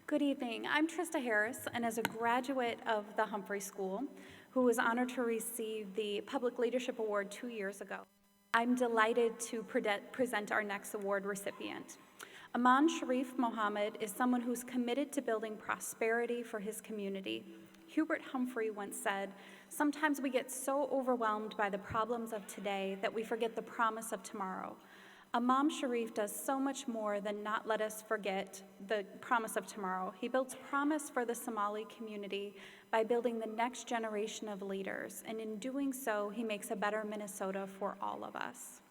Good evening. I'm Trista Harris, and as a graduate of the Humphrey School, who was honored to receive the Public Leadership Award 2 years ago, I'm delighted to present our next award recipient. Imam Sharif Mohamed is someone who's committed to building prosperity for his community. Humphrey once said, "Sometimes we get so overwhelmed by the problems of today that we forget the promise of tomorrow." Imam Sharif does so much more than not let us forget the promise of tomorrow. He builds promise for the Somali community by building the next generation of leaders, and in doing so, he makes a better Minnesota for all of us.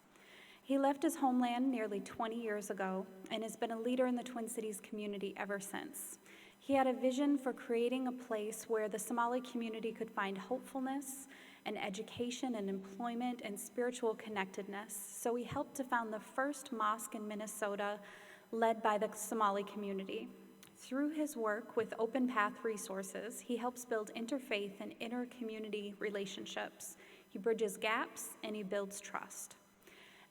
He left his homeland nearly 20 years ago and has been a leader in the Twin Cities community ever since. He had a vision for creating a place where the Somali community could find hopefulness and education and employment and spiritual connectedness. So he helped to found the first mosque in Minnesota led by the Somali community. Through his work with Open Path Resources, he helps build interfaith and inter-community relationships. He bridges gaps and he builds trust.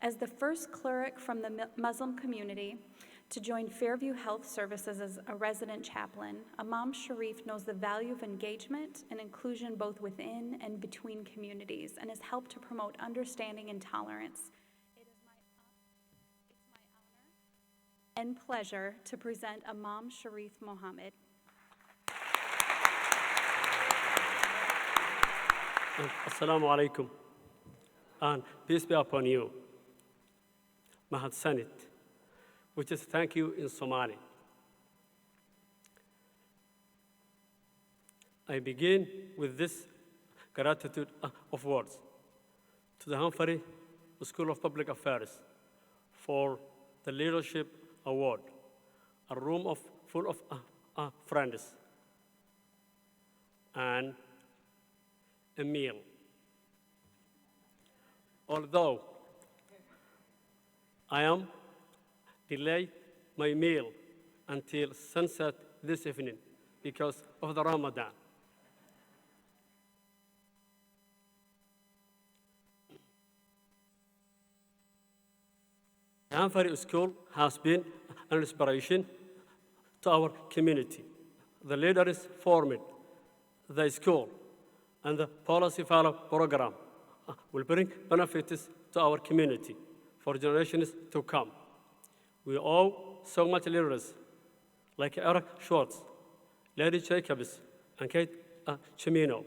As the first cleric from the Muslim community to join Fairview Health Services as a resident chaplain, Imam Sharif knows the value of engagement and inclusion both within and between communities and has helped to promote understanding and tolerance. It's my honor and pleasure to present Imam Sharif Mohamed. Assalamu alaikum, and peace be upon you. Mahadsanit, which is thank you in Somali. I begin with this gratitude of words to the Humphrey School of Public Affairs for the Leadership Award, a room full of friends, and a meal. Although I am delayed my meal until sunset this evening because of the Ramadan. The Humphrey School has been an inspiration to our community. The leaders formed the school and the policy follow program will bring benefits to our community for generations to come. We owe so much leaders like Eric Schwartz, Lady Jacobs, and Kate Chimino.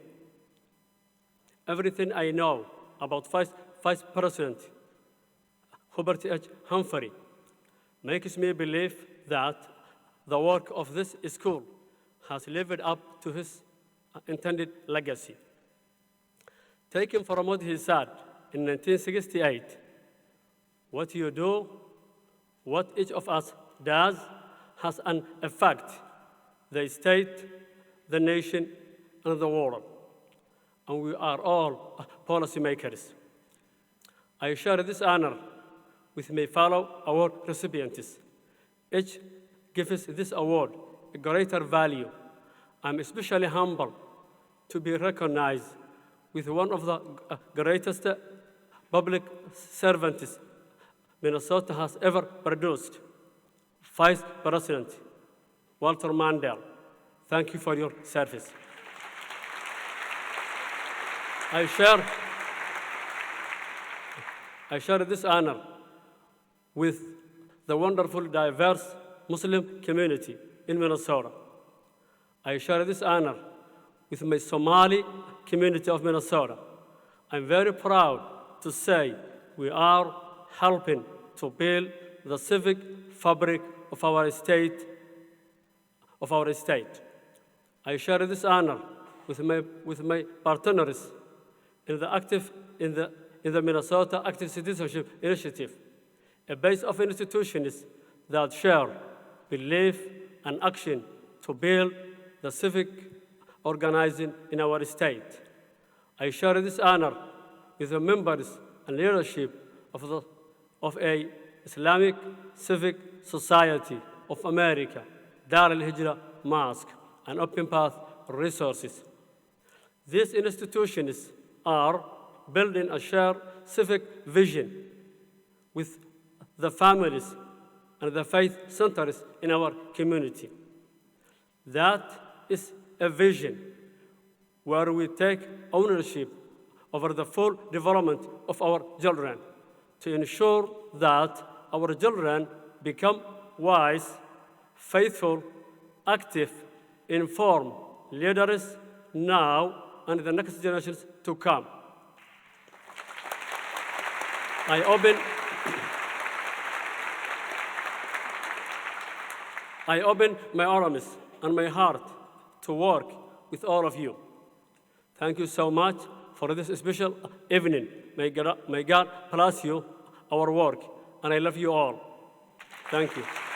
Everything I know about Vice President Hubert H. Humphrey makes me believe that the work of this school has lived up to his intended legacy. Taken from what he said in 1968, what you do, what each of us does, has an effect, the state, the nation, and the world. And we are all policymakers. I share this honor with my fellow award recipients. Each gives this award a greater value. I'm especially humbled to be recognized with one of the greatest public servants Minnesota has ever produced, Vice President Walter Mandel. Thank you for your service. I share this honor with the wonderful, diverse Muslim community in Minnesota. I share this honor with my Somali community of Minnesota. I'm very proud to say we are helping to build the civic fabric of our state. I share this honor with my partners in the Minnesota Active Citizenship Initiative, a base of institutions that share belief and action to build the civic organizing in our state. I share this honor with the members and leadership of a Islamic Civic Society of America, Dar Al-Hijra Mosque, and Open Path Resources. These institutions are building a shared civic vision with the families and the faith centers in our community. That is a vision where we take ownership over the full development of our children to ensure that our children become wise, faithful, active, informed leaders now and the next generations to come. I open my arms and my heart to work with all of you. Thank you so much for this special evening. May God bless you, our work, and I love you all. Thank you.